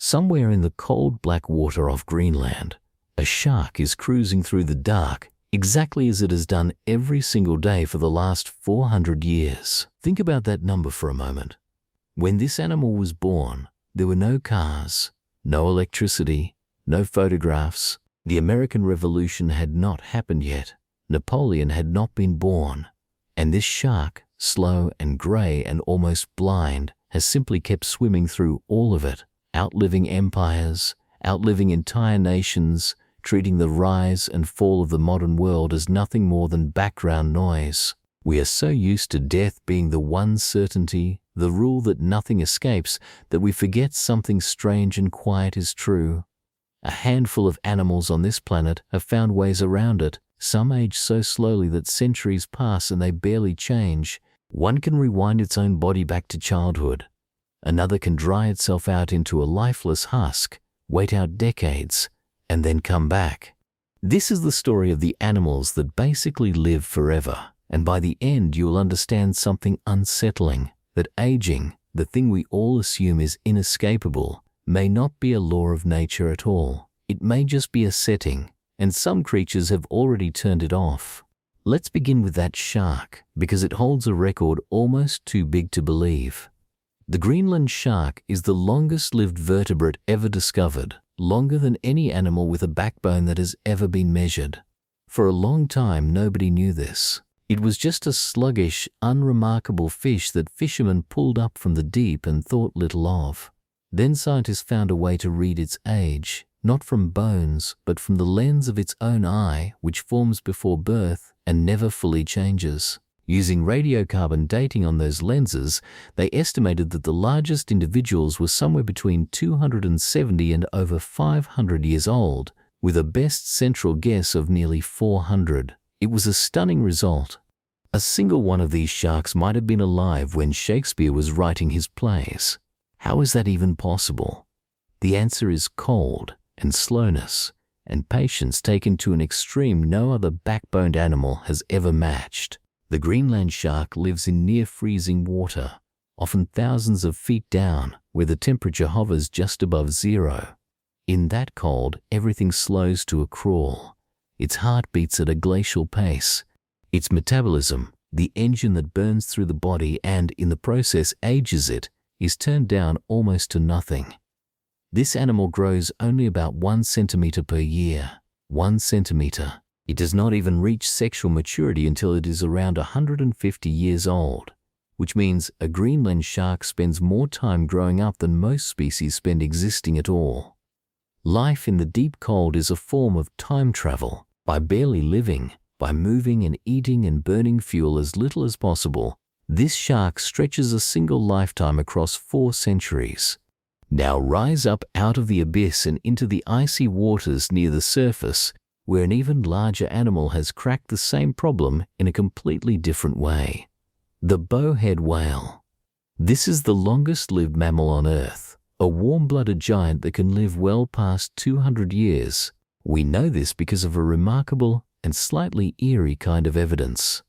Somewhere in the cold black water off Greenland, a shark is cruising through the dark exactly as it has done every single day for the last 400 years. Think about that number for a moment. When this animal was born, there were no cars, no electricity, no photographs. The American Revolution had not happened yet. Napoleon had not been born. And this shark, slow and grey and almost blind, has simply kept swimming through all of it, outliving empires, outliving entire nations, treating the rise and fall of the modern world as nothing more than background noise. We are so used to death being the one certainty, the rule that nothing escapes, that we forget something strange and quiet is true. A handful of animals on this planet have found ways around it. Some age so slowly that centuries pass and they barely change. One can rewind its own body back to childhood. Another can dry itself out into a lifeless husk, wait out decades, and then come back. This is the story of the animals that basically live forever. And by the end, you will understand something unsettling, that aging, the thing we all assume is inescapable, may not be a law of nature at all. It may just be a setting, and some creatures have already turned it off. Let's begin with that shark, because it holds a record almost too big to believe. The Greenland shark is the longest-lived vertebrate ever discovered, longer than any animal with a backbone that has ever been measured. For a long time, nobody knew this. It was just a sluggish, unremarkable fish that fishermen pulled up from the deep and thought little of. Then scientists found a way to read its age, not from bones, but from the lens of its own eye, which forms before birth and never fully changes. Using radiocarbon dating on those lenses, they estimated that the largest individuals were somewhere between 270 and over 500 years old, with a best central guess of nearly 400. It was a stunning result. A single one of these sharks might have been alive when Shakespeare was writing his plays. How is that even possible? The answer is cold and slowness and patience taken to an extreme no other backboned animal has ever matched. The Greenland shark lives in near-freezing water, often thousands of feet down, where the temperature hovers just above zero. In that cold, everything slows to a crawl. Its heart beats at a glacial pace. Its metabolism, the engine that burns through the body and, in the process, ages it, is turned down almost to nothing. This animal grows only about 1 centimetre per year. 1 centimetre. It does not even reach sexual maturity until it is around 150 years old, which means a Greenland shark spends more time growing up than most species spend existing at all. Life in the deep cold is a form of time travel. By barely living, by moving and eating and burning fuel as little as possible, this shark stretches a single lifetime across 4 centuries. Now rise up out of the abyss and into the icy waters near the surface, where an even larger animal has cracked the same problem in a completely different way. The bowhead whale. This is the longest-lived mammal on Earth, a warm-blooded giant that can live well past 200 years. We know this because of a remarkable and slightly eerie kind of evidence.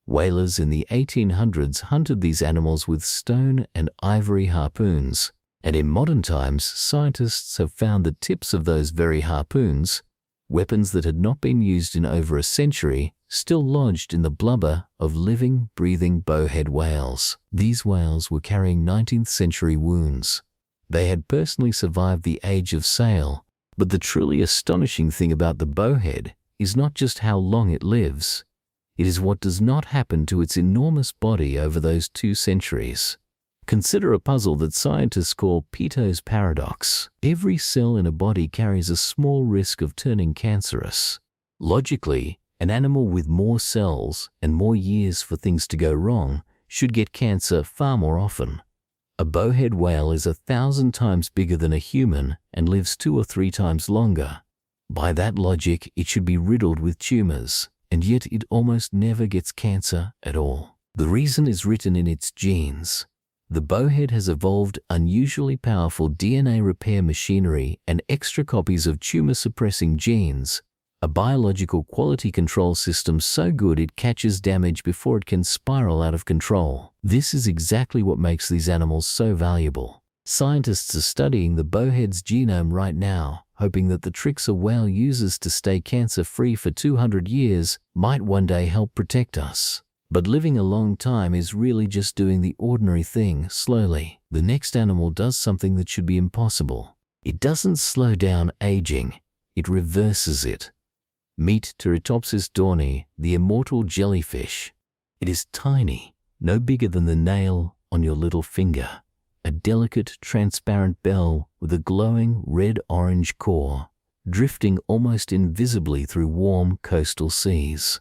Whalers in the 1800s hunted these animals with stone and ivory harpoons, and in modern times, scientists have found the tips of those very harpoons, weapons that had not been used in over a century, still lodged in the blubber of living, breathing bowhead whales. These whales were carrying 19th century wounds. They had personally survived the age of sail, but the truly astonishing thing about the bowhead is not just how long it lives. It is what does not happen to its enormous body over those 2 centuries. Consider a puzzle that scientists call Peto's paradox. Every cell in a body carries a small risk of turning cancerous. Logically, an animal with more cells and more years for things to go wrong should get cancer far more often. A bowhead whale is 1,000 times bigger than a human and lives 2 or 3 times longer. By that logic, it should be riddled with tumors, and yet it almost never gets cancer at all. The reason is written in its genes. The bowhead has evolved unusually powerful DNA repair machinery and extra copies of tumor-suppressing genes, a biological quality control system so good it catches damage before it can spiral out of control. This is exactly what makes these animals so valuable. Scientists are studying the bowhead's genome right now, hoping that the tricks a whale uses to stay cancer-free for 200 years might one day help protect us. But living a long time is really just doing the ordinary thing slowly. The next animal does something that should be impossible. It doesn't slow down aging, it reverses it. Meet Turritopsis dorni, the immortal jellyfish. It is tiny, no bigger than the nail on your little finger. A delicate, transparent bell with a glowing red-orange core, drifting almost invisibly through warm coastal seas.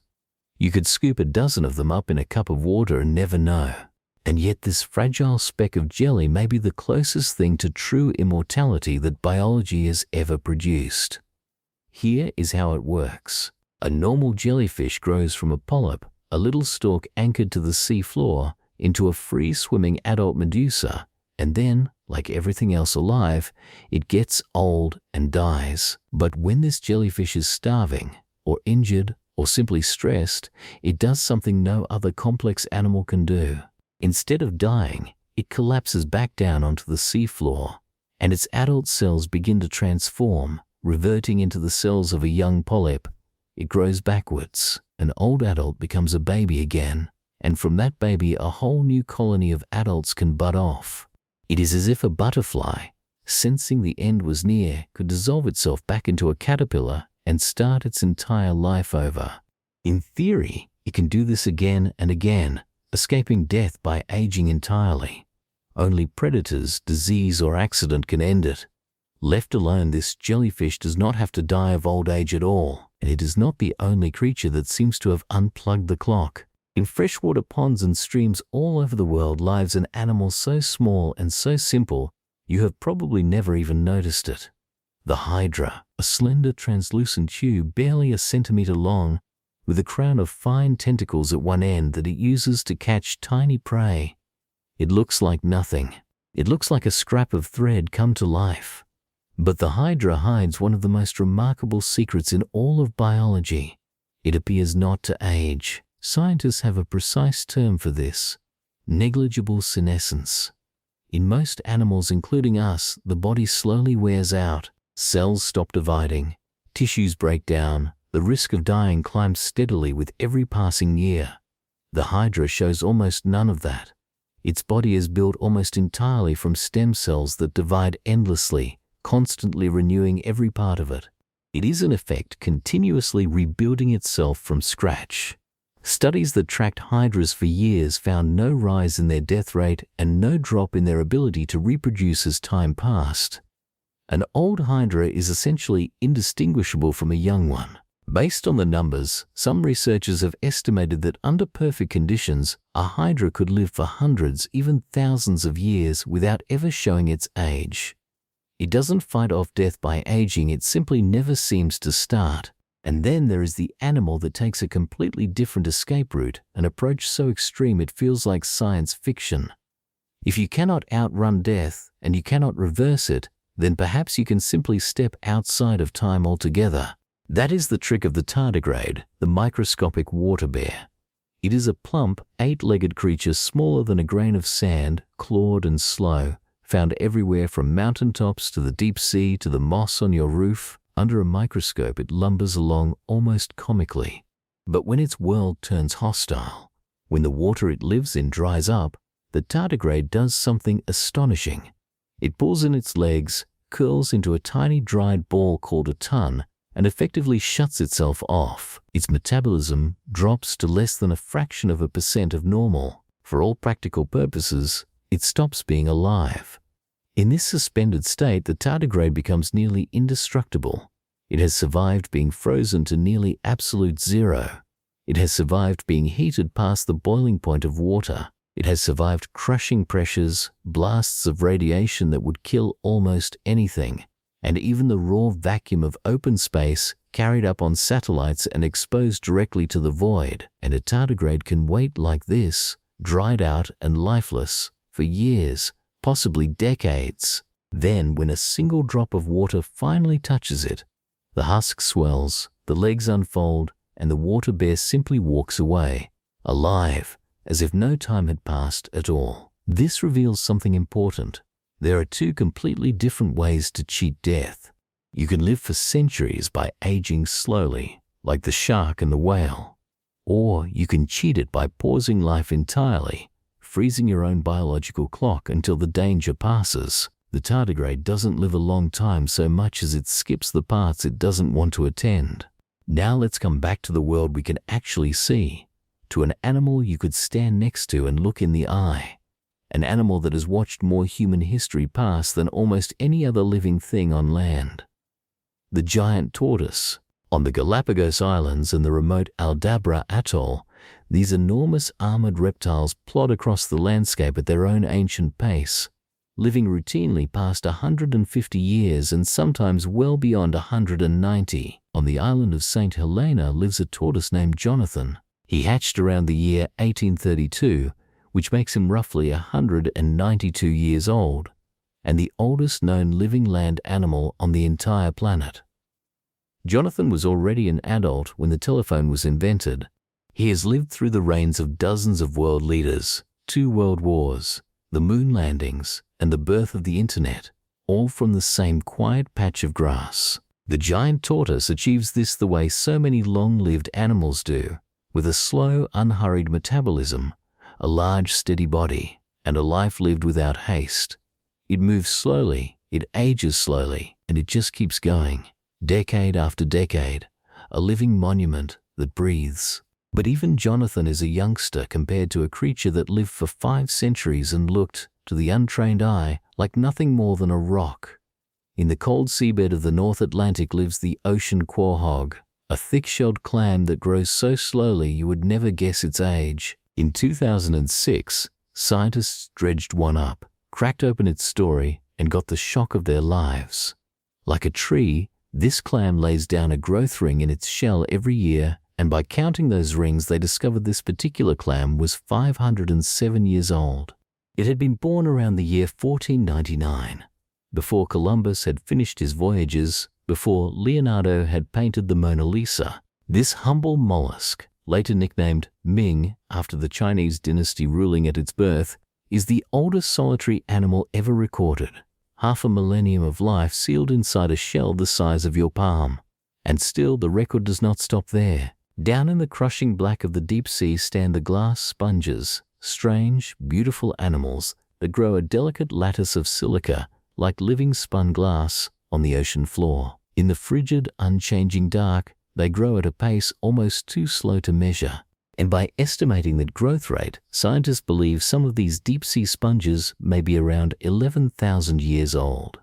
You could scoop a dozen of them up in a cup of water and never know. And yet this fragile speck of jelly may be the closest thing to true immortality that biology has ever produced. Here is how it works. A normal jellyfish grows from a polyp, a little stalk anchored to the sea floor, into a free-swimming adult medusa, and then, like everything else alive, it gets old and dies. But when this jellyfish is starving, or injured, or simply stressed, it does something no other complex animal can do. Instead of dying, it collapses back down onto the seafloor, and its adult cells begin to transform, reverting into the cells of a young polyp. It grows backwards. An old adult becomes a baby again, and from that baby a whole new colony of adults can bud off. It is as if a butterfly, sensing the end was near, could dissolve itself back into a caterpillar and start its entire life over. In theory, it can do this again and again, escaping death by aging entirely. Only predators, disease, or accident can end it. Left alone, this jellyfish does not have to die of old age at all, and it is not the only creature that seems to have unplugged the clock. In freshwater ponds and streams all over the world lives an animal so small and so simple, you have probably never even noticed it. The hydra, a slender translucent tube barely a centimetre long, with a crown of fine tentacles at one end that it uses to catch tiny prey. It looks like nothing. It looks like a scrap of thread come to life. But the hydra hides one of the most remarkable secrets in all of biology. It appears not to age. Scientists have a precise term for this: negligible senescence. In most animals, including us, the body slowly wears out. Cells stop dividing. Tissues break down. The risk of dying climbs steadily with every passing year. The hydra shows almost none of that. Its body is built almost entirely from stem cells that divide endlessly, constantly renewing every part of it. It is in effect continuously rebuilding itself from scratch. Studies that tracked hydras for years found no rise in their death rate and no drop in their ability to reproduce as time passed. An old hydra is essentially indistinguishable from a young one. Based on the numbers, some researchers have estimated that under perfect conditions, a hydra could live for hundreds, even thousands of years without ever showing its age. It doesn't fight off death by aging, it simply never seems to start. And then there is the animal that takes a completely different escape route, an approach so extreme it feels like science fiction. If you cannot outrun death and you cannot reverse it, then perhaps you can simply step outside of time altogether. That is the trick of the tardigrade, the microscopic water bear. It is a plump, 8-legged creature smaller than a grain of sand, clawed and slow, found everywhere from mountaintops to the deep sea to the moss on your roof. Under a microscope, it lumbers along almost comically. But when its world turns hostile, when the water it lives in dries up, the tardigrade does something astonishing. It pulls in its legs, curls into a tiny dried ball called a ton, and effectively shuts itself off. Its metabolism drops to less than a fraction of a percent of normal. For all practical purposes, it stops being alive. In this suspended state, the tardigrade becomes nearly indestructible. It has survived being frozen to nearly absolute zero. It has survived being heated past the boiling point of water. It has survived crushing pressures, blasts of radiation that would kill almost anything, and even the raw vacuum of open space carried up on satellites and exposed directly to the void. And a tardigrade can wait like this, dried out and lifeless, for years, possibly decades. Then, when a single drop of water finally touches it, the husk swells, the legs unfold, and the water bear simply walks away, alive, as if no time had passed at all. This reveals something important. There are two completely different ways to cheat death. You can live for centuries by aging slowly, like the shark and the whale. Or you can cheat it by pausing life entirely, freezing your own biological clock until the danger passes. The tardigrade doesn't live a long time so much as it skips the parts it doesn't want to attend. Now let's come back to the world we can actually see, to an animal you could stand next to and look in the eye. An animal that has watched more human history pass than almost any other living thing on land. The giant tortoise. On the Galapagos Islands and the remote Aldabra Atoll, these enormous armored reptiles plod across the landscape at their own ancient pace, living routinely past 150 years and sometimes well beyond 190. On the island of St. Helena lives a tortoise named Jonathan. He hatched around the year 1832, which makes him roughly 192 years old, and the oldest known living land animal on the entire planet. Jonathan was already an adult when the telephone was invented. He has lived through the reigns of dozens of world leaders, 2 world wars, the moon landings, and the birth of the internet, all from the same quiet patch of grass. The giant tortoise achieves this the way so many long-lived animals do, with a slow, unhurried metabolism, a large, steady body, and a life lived without haste. It moves slowly, it ages slowly, and it just keeps going, decade after decade, a living monument that breathes. But even Jonathan is a youngster compared to a creature that lived for 5 centuries and looked, to the untrained eye, like nothing more than a rock. In the cold seabed of the North Atlantic lives the ocean quahog, a thick-shelled clam that grows so slowly you would never guess its age. In 2006, scientists dredged one up, cracked open its story, and got the shock of their lives. Like a tree, this clam lays down a growth ring in its shell every year, and by counting those rings they discovered this particular clam was 507 years old. It had been born around the year 1499, before Columbus had finished his voyages, before Leonardo had painted the Mona Lisa. This humble mollusk, later nicknamed Ming after the Chinese dynasty ruling at its birth, is the oldest solitary animal ever recorded, half a millennium of life sealed inside a shell the size of your palm. And still the record does not stop there. Down in the crushing black of the deep sea stand the glass sponges, strange, beautiful animals that grow a delicate lattice of silica, like living spun glass, on the ocean floor. In the frigid, unchanging dark, they grow at a pace almost too slow to measure. And by estimating that growth rate, scientists believe some of these deep-sea sponges may be around 11,000 years old.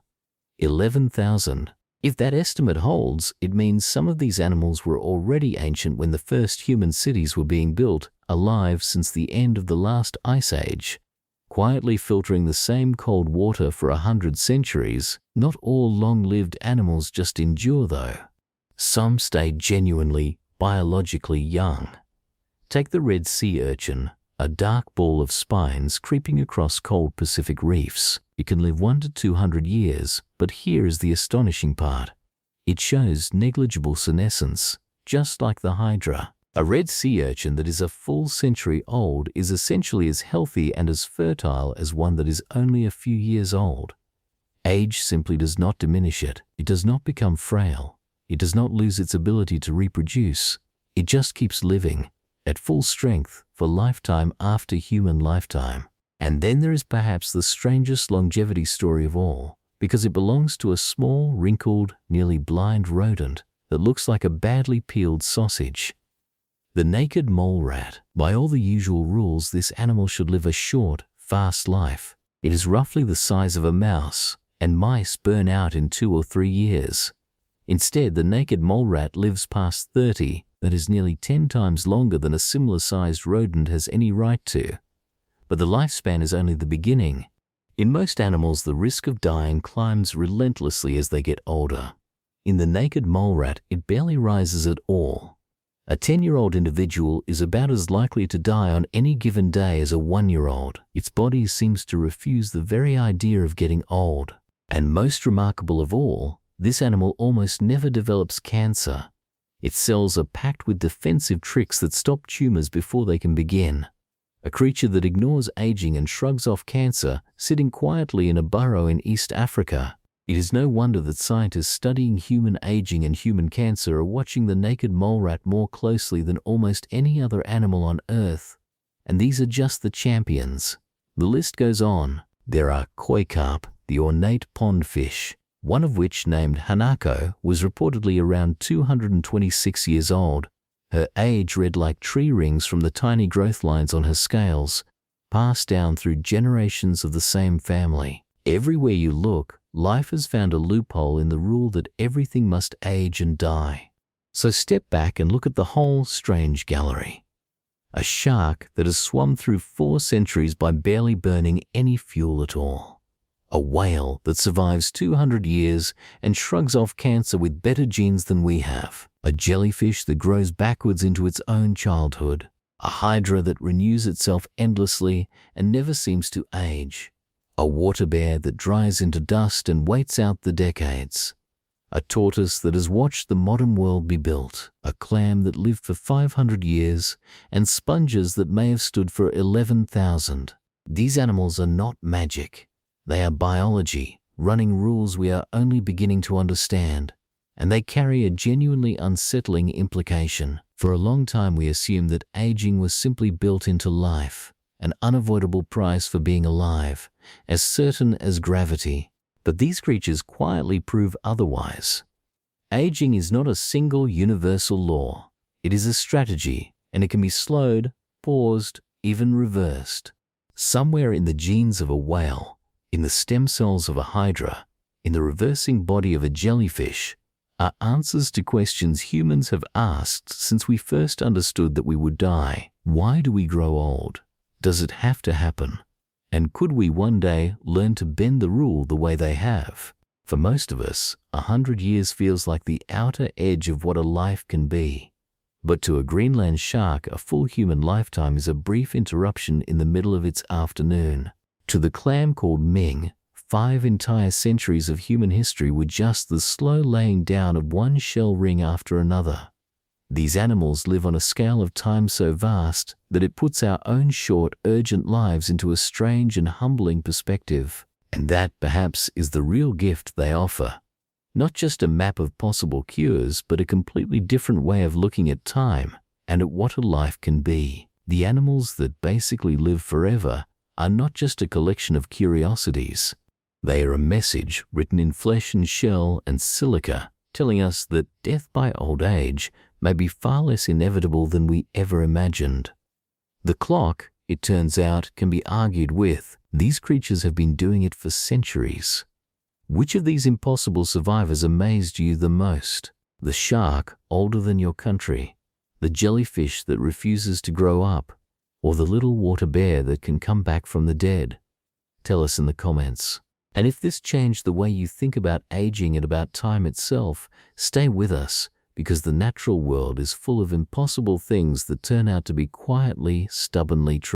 11,000. If that estimate holds, it means some of these animals were already ancient when the first human cities were being built, alive since the end of the last ice age, quietly filtering the same cold water for 100 centuries. Not all long-lived animals just endure, though. Some stay genuinely, biologically young. Take the red sea urchin, a dark ball of spines creeping across cold Pacific reefs. It can live 100 to 200 years, but here is the astonishing part. It shows negligible senescence, just like the hydra. A red sea urchin that is a full century old is essentially as healthy and as fertile as one that is only a few years old. Age simply does not diminish it. It does not become frail. It does not lose its ability to reproduce. It just keeps living, at full strength, for lifetime after human lifetime. And then there is perhaps the strangest longevity story of all, because it belongs to a small, wrinkled, nearly blind rodent that looks like a badly peeled sausage. The naked mole rat. By all the usual rules, this animal should live a short, fast life. It is roughly the size of a mouse, and mice burn out in 2 or 3 years. Instead, the naked mole rat lives past 30, that is nearly 10 times longer than a similar-sized rodent has any right to. But the lifespan is only the beginning. In most animals, the risk of dying climbs relentlessly as they get older. In the naked mole rat, it barely rises at all. A 10-year-old individual is about as likely to die on any given day as a 1-year-old. Its body seems to refuse the very idea of getting old. And most remarkable of all, this animal almost never develops cancer. Its cells are packed with defensive tricks that stop tumors before they can begin. a creature that ignores aging and shrugs off cancer, sitting quietly in a burrow in East Africa. It is no wonder that scientists studying human aging and human cancer are watching the naked mole rat more closely than almost any other animal on Earth. And these are just the champions. The list goes on. There are koi carp, the ornate pond fish, one of which, named Hanako, was reportedly around 226 years old. Her age read like tree rings from the tiny growth lines on her scales, passed down through generations of the same family. Everywhere you look, life has found a loophole in the rule that everything must age and die. So step back and look at the whole strange gallery. A shark that has swum through 4 centuries by barely burning any fuel at all. A whale that survives 200 years and shrugs off cancer with better genes than we have. A jellyfish that grows backwards into its own childhood. A hydra that renews itself endlessly and never seems to age. A water bear that dries into dust and waits out the decades. A tortoise that has watched the modern world be built. A clam that lived for 500 years, and sponges that may have stood for 11,000. These animals are not magic. They are biology, running rules we are only beginning to understand, and they carry a genuinely unsettling implication. For a long time we assumed that aging was simply built into life, an unavoidable price for being alive, as certain as gravity. But these creatures quietly prove otherwise. Aging is not a single universal law. It is a strategy, and it can be slowed, paused, even reversed. Somewhere in the genes of a whale, in the stem cells of a hydra, in the reversing body of a jellyfish, are answers to questions humans have asked since we first understood that we would die. Why do we grow old? Does it have to happen? And could we one day learn to bend the rule the way they have? For most of us, 100 years feels like the outer edge of what a life can be. But to a Greenland shark, a full human lifetime is a brief interruption in the middle of its afternoon. To the clam called Ming, 5 entire centuries of human history were just the slow laying down of one shell ring after another. These animals live on a scale of time so vast that it puts our own short, urgent lives into a strange and humbling perspective. And that, perhaps, is the real gift they offer. Not just a map of possible cures, but a completely different way of looking at time and at what a life can be. The animals that basically live forever are not just a collection of curiosities. They are a message written in flesh and shell and silica, telling us that death by old age may be far less inevitable than we ever imagined. The clock, it turns out, can be argued with. These creatures have been doing it for centuries. Which of these impossible survivors amazed you the most? The shark, older than your country? The jellyfish that refuses to grow up? Or the little water bear that can come back from the dead? Tell us in the comments. And if this changed the way you think about aging and about time itself, stay with us, because the natural world is full of impossible things that turn out to be quietly, stubbornly true.